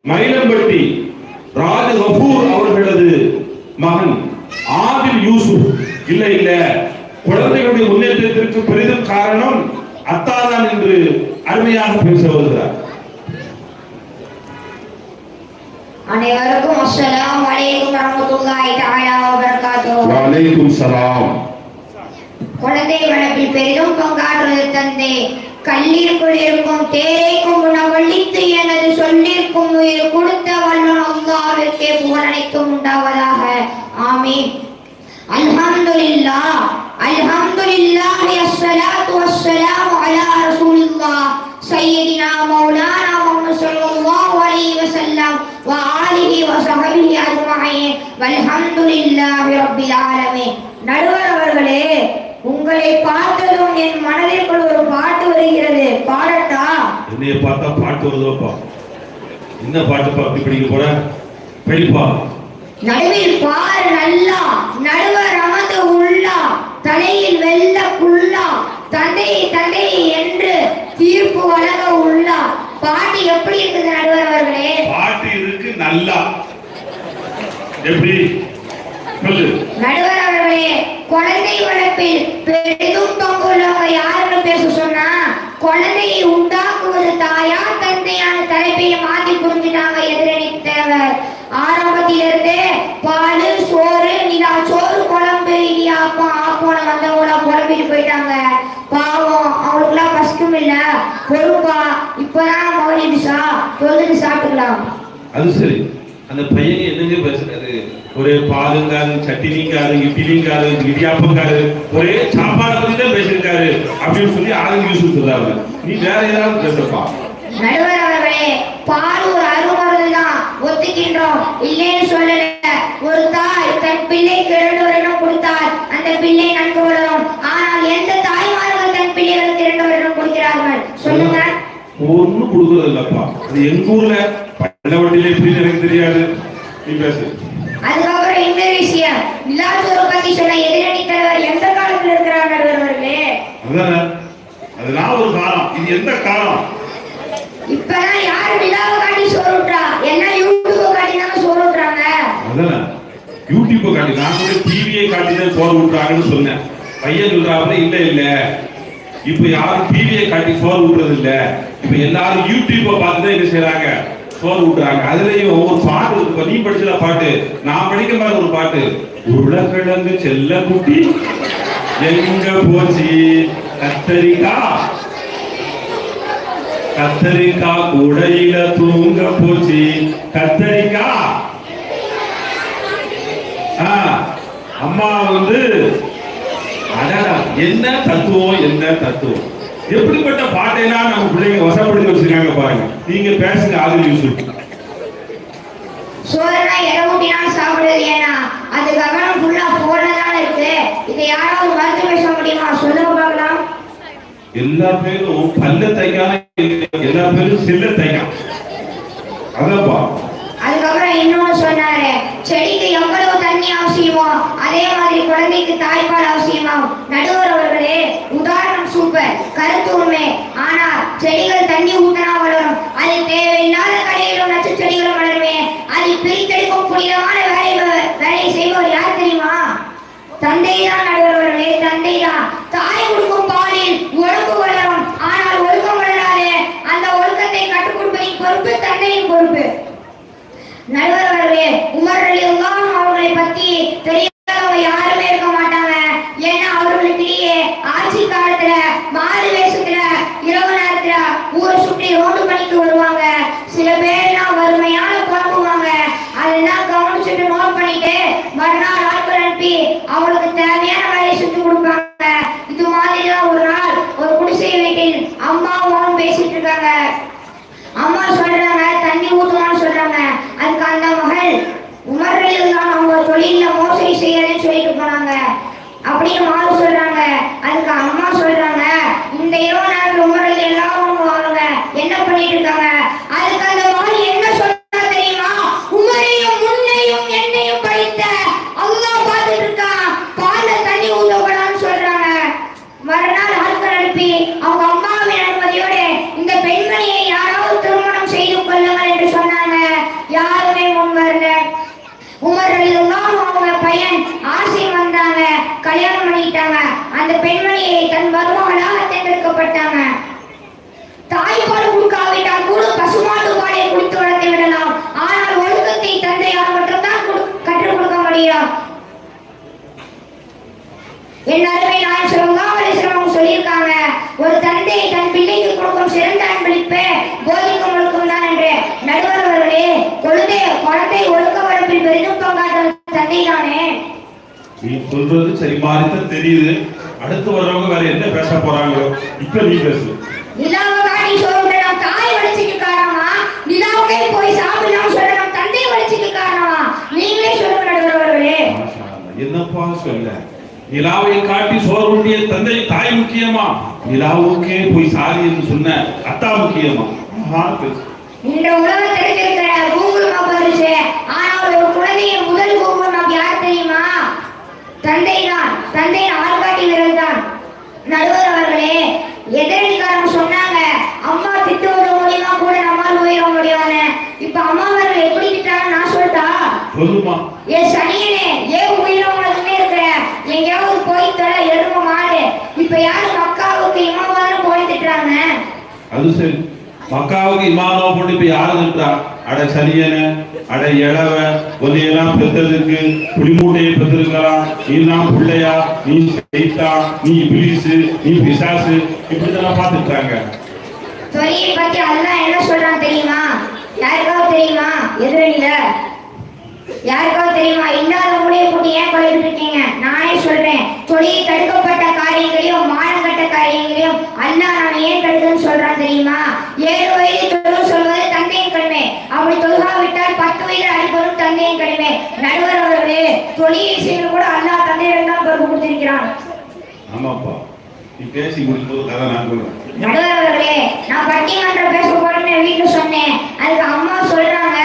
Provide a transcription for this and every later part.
மயிலம்பட்டி ராஜ கபூர் அவர்களது மகன் ஆதில் யூசுப் இல்ல குழந்தைகளுடைய முன்னேற்றத்திற்கு பெரிதும் காரணம் அத்தாதான் என்று அருமையாக பேச வருகிறார். அனைவருக்கும் அஸ்ஸலாமு அலைக்கும் வரஹ்மத்துல்லாஹி தஆலா வ பரகாத்துஹு. வ அலைக்கும் ஸலாம். குழந்தை வளர்ப்பில் பெரிதும் பங்காற்றுவது தந்தை. கல்லிற்குள் இருக்கும் தேரைக்கும் உணவளித்து எனது சொல்லிற்கும் உயிர் கொடுத்த வல்லன் அல்லாஹ்விற்கே புகழ் அனைத்தும் உண்டாவதாக. ஆமீன். அல்ஹம்துலில்லாஹ் அல்ஹம்துலில்லாஹ் அஸ்ஸலாத்து வஸ்ஸலாமு அலா ரசூலில்லாஹ் சய்யிதினா மௌலானா முஹம்மது ஸல்லல்லாஹு அலைஹி வஸல்லம் வ ஆலிஹி வ ஸஹ்பிஹி அஜ்மஈன் வல்ஹம்துலில்லாஹி ரப்பில் ஆலமீன். நடுவர் அவர்களே, உங்களை பார்த்ததும் என் மனதிற்குள் ஒரு பாட்டு வருகிறது. பாடட்டா? என்னைய பார்த்தா பாட்டு வருதோப்பா. என்ன பாட்டுப்பா அப்படி படிக்க போற? படிப்பா. நடுவில் பார் நல்லா, நடுவர் அமர்ந்து உள்ளா, தலையில் வெள்ள குள்ளா, தந்தை தந்தை என்று தீர்ப்பு வழங்க உள்ளா. பாட்டு எப்படி இருக்குது நடுவர் அவர்களே? பாட்டு இருக்கு நல்லா. எப்படி சொல்லு நடுவர் அவர்களே. குழந்தை வளர்ப்பில் பெரிதும் பங்குள்ளவங்க யாருன்னு பேச சொன்னா, குழந்தையை உண்டாக்குவது தாயா தந்தையான தலைப்பையை மாத்தி புரிஞ்சுட்டாங்க எதிரணி தேவர். ஆரம்பத்திலிருந்தே பால் சோறு நிலா சோறு குழம்பு இடியாப்பம் ஆப்போன வந்தவங்கள குழம்பிட்டு போயிட்டாங்க. பாவம், அவங்களுக்குலாம் பசிக்கும் இல்ல, பொறுப்பா இப்பதான் மௌலிபிசா தொழுது சாப்பிட்டுக்கலாம். அது சரி. அந்த பையன் என்னங்க பேசுறாரு? ஒரே பாலுங்காரு, சட்டினிங்காரு, இட்லிங்காரு, இடியாப்பங்காரு, ஒரே சாப்பாடு பத்தி தான் பேசியிருக்காரு அப்படின்னு சொல்லி ஆளுங்க யூஸ் சொல்றாங்க. நீ வேற ஏதாவது பேசப்பா. நடுவர் அவர்களே, பால் ஒரு அருமருந்து தான், ஒத்துக்கின்றோம், இல்லைன்னு சொல்லல. ஒரு தாய் தன் பிள்ளைக்கு 2 வருடம் கொடுத்தால் அந்த பிள்ளை நன்கு வளரும். ஆனால் எந்த தாய்மார்கள் தன் பிள்ளைகளுக்கு 2 வருடம் கொடுக்கிறார்கள் சொல்லுங்க? ஒன்னும் கொடுக்கறது இல்லப்பா. அது எங்க ஊர்ல பள்ளவட்டிலே எப்படி எனக்கு தெரியாது. நீ பேசு. அதுக்கப்புறம் இன்னொரு விஷயம், நிலாச்சோறு பத்தி சொன்ன எதிரணி தலைவர் எந்த காலத்துல இருக்கிறார் நடுவர் அவர்களே? அதெல்லாம் ஒரு காலம். இது எந்த காலம்? இப்பதான் யாரு நிலாவை காட்டி சோறு விட்டுறா? என்ன யூடியூப் காட்டி தானே சோறு விட்டுறாங்க. அதான் யூடியூப் காட்டி, நான் கூட டிவியை காட்டி தான் சோறு விட்டுறாங்கன்னு சொன்னேன். பையன் சொல்றாங்க இல்ல இப்ப யாரும் டிவியை காட்டி சோறு விட்டுறது இல்ல, இப்ப எல்லாரும் யூடியூப்பை பார்த்துதான் என்ன செய்யறாங்க, சோறு விட்டுறாங்க. அதுலயும் ஒவ்வொரு பாட்டு இருக்கு. நீ படிச்சல பாட்டு, நான் படிக்க மாதிரி ஒரு பாட்டு. உருளைக்கிழங்கு செல்ல குட்டி எங்க போச்சு, கத்தரிக்கா கூடையில தூங்க போச்சு, கத்தரிக்கா. அம்மா வந்து என்ன தத்துவம், என்ன தத்துவம். எப்படிப்பட்ட பாட்டையெல்லாம் நம்ம பிள்ளைங்க வசப்படுத்தி வச்சிருக்காங்க பாருங்க. நீங்க பேசுங்க. ஆதில் யூசுப். சோறுனா எடவுட்டினாலும் சாப்பிடுறது ஏன்னா அது கவனம் ஃபுல்லா போனதால இருக்கு. இதை யாராவது மறுத்து பேச முடியுமா? சொல்லுங்க பார்க்கலாம். எல்லா பேரும் பல்ல தைக்கான, எல்லா பேரும் செல்ல தைக்கான். அதான்ப்பா. அதுக்கப்புறம் இன்னொன்னு சொன்னாரு, செடிக்கு எவ்வளவு தண்ணி அவசியமோ அதே மாதிரி குழந்தைக்கு தாய்ப்பால் அவசியமாகும். நடுவர் அவர்களே, உதாரணம் சூப்பர், கருத்து உண்மை. ஆனா செடிகள் தண்ணி ஊத்தினா வளரும், அது தேவையில்லாத கடையிலும் நச்சு செடிகளும் வளருமே. அதை பிரித்தெடுக்கும் புனிதமான வேலையை செய்பவர் யார் தெரியுமா? தந்தை தான். நடுவர் அவர்களே, தந்தை தான். தாய் கொடுக்கும் பாலில் ஒழுங்கு வளரும், ஆனால் ஒழுக்கம் வளராது. அந்த ஒழுக்கத்தை கற்றுக் கொடுப்பதின் பொறுப்பு தந்தையின் பொறுப்பு. நடுவர் அவர்களே, உமர் ரலியல்லாஹு அவர்களை பத்தி தெரியாதவங்க யாருமே இருக்க மாட்டாங்க. ஏன்னா அவர்களுக்கிடையே ஆட்சி காலத்துல மாறு வேஷத்துல இரவு நேரத்துல ஊரை சுற்றி ரோடு பணிக்கு வருவாங்க. சில பேர்லாம் வறுமையான புலம்புவாங்க. அதெல்லாம் கவனிச்சுட்டு நோட் பண்ணிட்டு மறுநாள் ஆட்கள் அனுப்பி அவங்களுக்கு தேவையான வேலையை செஞ்சு கொடுப்பாங்க. இது மாதிரிதான் ஒரு நாள் ஒரு குடிசை வீட்டில் அம்மாவும் பேசிட்டு இருக்காங்க. அம்மா சொல்றாங்க தண்ணி ஊத்துவான்னு சொல்றாங்க. அதுக்கு அந்த மகள் உமர் ரலியல்லாஹு அவங்க தொழில மோசடி செய்யறேன்னு சொல்லிட்டு போனாங்க அப்படின்னு மாறு சொல்றாங்க. அதுக்கு அம்மா சொல்றாங்க, இந்த இரவு நேரத்தில் உமர் ரலியல்லாஹு அவங்க என்ன பண்ணிட்டு இருக்காங்க? அதுக்கு அந்த மகள் என்ன சொல்றா தெரியுமா? உமரையும் முன்னையும் என்னையும் படைத்த அல்லாஹ் பார்த்துட்டு இருக்கான், பால்ல தண்ணி ஊத்தக்கூடாதுன்னு சொல்றாங்க. மறுநாள் ஆட்கள் அனுப்பி அவங்க அம்மாவின் அனுமதியோட இந்த பெண்மணியை யாராவது திருமணம் செய்து கொள்ளுங்கள் என்று சொன்னாங்க. அந்த பெண்மணியை தன் மருமகளாக தேர்ந்தெடுக்கப்பட்டாங்க. தாய்ப்பால் கொடுக்காவிட்டால் கூட பசுமாட்டு பாலை குடித்து வளர்த்து விடலாம். ஆனால் ஒழுக்கத்தை தந்தையால் மட்டும்தான் கற்றுக் கொடுக்க முடியும். என் அருமை நாயகம் ஸல்லல்லாஹு அலைஹி வஸல்லம் சொல்லியிருக்காங்க, ஒரு தந்தை தன் பிள்ளைக்கு கொடுக்கும் சிறந்த அன்பளிப்பு போதிக்கும் ஒழுக்கம் தான் என்று. நடுவர் அவர்களே, குழந்தை ஒழுக்க வளர்ப்பில் பெரிதும் பங்காற்றும் தந்தை தானே. நீ சொல்றது சரி மாதிரிதான் தெரியுது. அடுத்து வர்றவங்க வேற என்ன பேச போறாங்களோ, இப்ப நீ பேசு. நிலாவுக்காண்டி சொல்ற நாம் தாய் வளர்ச்சிக்கு காரணமா, நிலாவுக்கே போய் சாப்பிடலாம் சொல்ற நாம் தந்தை வளர்ச்சிக்கு காரணமா? நீங்களே சொல்லுங்க நடுவர் அவர்களே. என்னப்பா சொல்ல, நிலாவை காட்டி சோறுண்டிய தந்தை தாய் முக்கியமா, நிலாவுக்கே போய் சாரி என்று சொன்ன அத்தா முக்கியமா? இந்த உலகத்தில் இருக்கிற கூகுள் மேப் வருது. ஆனால் ஒரு குழந்தையின் முதல் கூகுள் மேப் யார் தெரியுமா? தந்தை தான். தந்தை ஆள்காட்டி விரல் தான். நடுவர் அவர்களே, எதிரடிக்காரங்க சொன்னாங்க அம்மா திட்டுவது மூலியமா கூட நம்மால் உயர முடியும்னு. இப்ப அம்மா அவர்கள் எப்படி திட்டாங்க நான் சொல்லிட்டா? சொல்லுமா. ஏ சனியனே, ஏன் உயிரவங்களுக்குமே இருக்கிற எங்கேயாவது போய் தர எரும மாடு. இப்ப யாரு மக்காவுக்கு இமாமான்னு போய் திட்டுறாங்க? அது சரி, மக்காவுக்கு இமாமா போட்டு இப்ப யாரு திட்டா? அட சனியன, அட இளவ, ஒன்னையெல்லாம் பெற்றதுக்கு புலிமூட்டையை பெற்றிருக்கலாம், நீ தான் பிள்ளையா, நீ சைத்தா, நீ இபிலிசு, நீ பிசாசு, இப்படிதான் பார்த்துட்டாங்க. தொழிலை பத்தி அல்லாஹ் என்ன சொல்றான் தெரியுமா? யாருக்காவது தெரியுமா? எதிரில யாருக்காவது தெரியுமா? இல்லாத மூலையை போட்டு ஏன் கொலைட்டு இருக்கீங்க? நானே சொல்றேன். தொழில் தடுக்கப்பட்ட காரியங்களையும் மானங்கட்ட காரியங்களையும் அல்லாஹ் நான் ஏன் தடுக்கணும்னு சொல்றான் தெரியுமா? 7 வயது தொழு சொல்வது தந்தையின் கடமை. அப்படி தொழுகாவிட்டால் 10 வயது அடிப்பதும் தந்தையின் கடமை. நடுவர் அவர்களே, தொழில் செய்வது கூட அல்லாஹ் தந்தையிடம் தான் பொறுப்பு கொடுத்திருக்கிறான். ஆமாப்பா, நீ பேசி முடிக்கும்போது கதை நான் சொல்றேன். நடுவர் அவர்களே, நான் பட்டிமன்றம் பேச போறேன்னு வீட்டுல சொன்னேன். அதுக்கு அம்மா சொல்றாங்க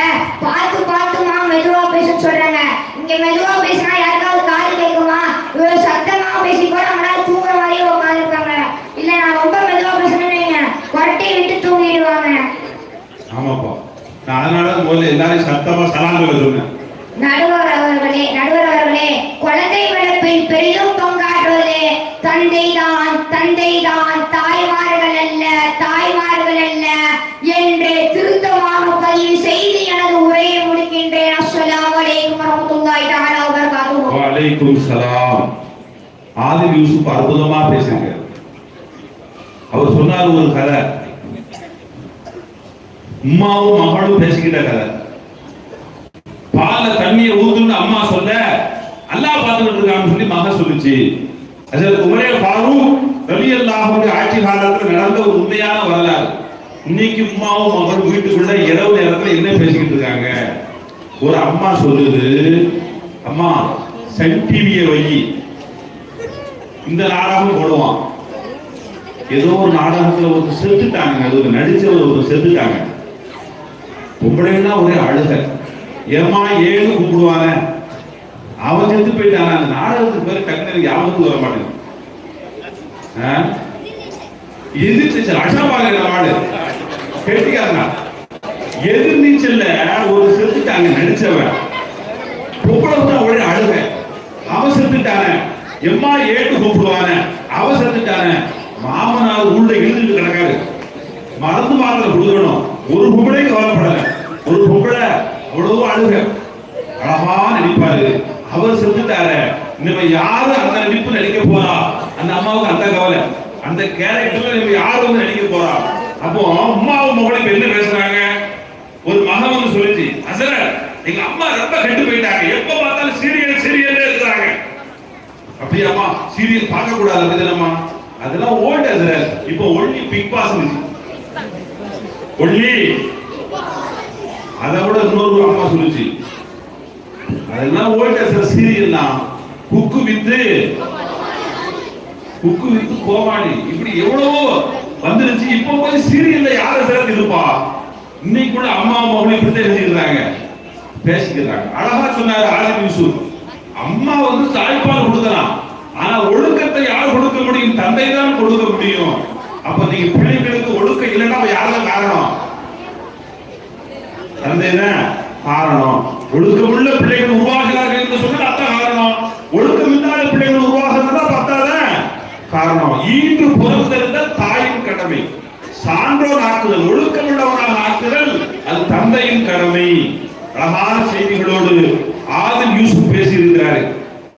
பார்த்து பார்த்துமா மெதுவா பேசுன்னு சொல்றாங்க. இங்க மெதுவா பேசினா யாருக்காவது காது கேட்குமா? இவ்வளவு சத்தமா பேசி கூட அவங்களால தூங்குற மாதிரியே உட்காந்துருக்காங்க. இல்ல நான் ரொம்ப மெதுவா பேசணும்னு கொரட்டை விட்டு தூங்கிடுவாங்க. ஆமாப்பா, நான் அதனால முதல்ல எல்லாரையும் சத்தமா சலாங்களை சொன்னேன். நடுவர் அவர்களே, குழந்தை வளர்ப்பில் பெரிதும் பங்காற்றுவது தந்தை தான், தாய்மார்கள் அல்ல என்று திருத்தமாக பதிவு செய்து எனது உரையை முடிக்கின்றேன். அஸ்ஸலாமு அலைக்கும் வரஹ்மத்துல்லாஹி தஆலா வ பரகாத்துஹு. வ அலைக்கும் ஸலாம். ஆதில் யூசுப் அற்புதமா பேசுங்க. அவர் சொன்னார் ஒரு கதை, அம்மாவும் மகளும் பேசிக்கிட்ட கதை. பால்ல தண்ணியை ஊத்துன்னு அம்மா சொல்ல அல்லாஹ் பார்த்துக்கிட்டு இருக்கான்னு சொல்லி மக சொல்லுச்சு. ஹஜ்ரத் உமரே ஃபாரூக் ரலியல்லாஹு அன்ஹு ஆட்சி காலத்துல நடந்த ஒரு உண்மையான வரலாறு. இன்னைக்கு அம்மாவும் மகளும் வீட்டுக்குள்ள இரவு நேரத்துல என்ன பேசிக்கிட்டு இருக்காங்க? ஒரு அம்மா சொல்லுது, அம்மா சன் டிவியை வை, இந்த நாடகம் போடுவான். ஏதோ ஒரு நாடகத்துல ஒரு செத்துட்டாங்க, அது ஒரு நடிச்சவர் ஒரு செத்துட்டாங்க. பொம்பளைன்னா ஒரே அழுக, ஏமா ஏழு கூப்பிடுவாங்க, அவன் செத்து போயிட்டான். அந்த நாடகத்துக்கு பேரு டக்குனு யாபத்துக்கு வர மாட்டேங்குது. எதிர்நீச்சல் அஷாபாக நாடு கேட்டிக்காங்க. எதிர்நீச்சல்ல ஒரு செத்துட்டாங்க நடிச்சவன், பொம்பளை ஒரே அழுக, அவன் செத்துட்டான. எம்மா ஏழு கூப்பிடுவான, அவன் செத்துட்டான. மாமனார் உள்ள எழுதிட்டு கிடக்காரு, மருந்து மாத்திரை கொடுக்கணும். ஒரு பொம்பளை கவலைப்படல, ஒரு பொம்பளை அவ்வளவு அழுக, அழகா நடிப்பாரு, அவர் செத்துட்டாரு. நம்ம யாரு அந்த நடிப்பு நடிக்க போறா? அந்த அம்மாவுக்கு அந்த கவலை, அந்த கேரக்டர்ல நம்ம யாரு வந்து நடிக்க போறா? அப்போ அம்மாவும் மகளும் என்ன பேசுறாங்க? ஒரு மகன் வந்து சொல்லிச்சு, ஹசரத் எங்க அம்மா ரொம்ப கெட்டு போயிட்டாங்க, எப்ப பார்த்தாலும் சீரியல் இருக்கிறாங்க. அப்படியாமா, சீரியல் பார்க்க கூடாது அப்படிதானம்மா? அதெல்லாம் ஓல்ட் ஹசரத், இப்போ ஒன்லி பிக் பாஸ் ஒன்லி. அதை விட இன்னொரு அம்மா சொல்லுச்சு, அதெல்லாம் ஓல்ட் ஹசரத் சீரியல் தான். குக்கு வித்து கோமாளி, இப்படி எவ்வளவோ வந்துருச்சு. இப்போ போய் சீரியல்ல யார சேர்த்து இருப்பா? இன்னைக்குள்ள அம்மா மகனை இப்படி எழுதிக்கிறாங்க, பேசிக்கிறாங்க. அழகா சொன்னாரு ஆலிம் யூசுப், அம்மா வந்து தாய்ப்பால் கொடுக்கலாம், ஆனா ஒழுக்கத்தை யார் கொடுக்க முடியும்? தந்தை தான் கொடுக்க முடியும். அப்ப நீங்க பிள்ளைகளுக்கு ஒழுக்கம் இல்லைன்னா யாரும் காரணம்? தந்தை தான் காரணம். ஒழுக்கமுள்ள பிள்ளைகள் உருவாகிறார்கள் என்று சொன்னால் அதான் காரணம். ஒழுக்கம் இல்லாத பிள்ளைகள் உருவாகிறதா பார்த்தாதான் காரணம். ஈன்று புறந்தெழுதல் தாயின் கடமை. சான்றோர் ஆக்குதல், ஒழுக்கமுள்ளவனாக ஆக்குதல் அது தந்தையின் கடமை. அழகான செய்திகளோடு ஆதில் யூசுப் பேசியிருக்கிறாரு.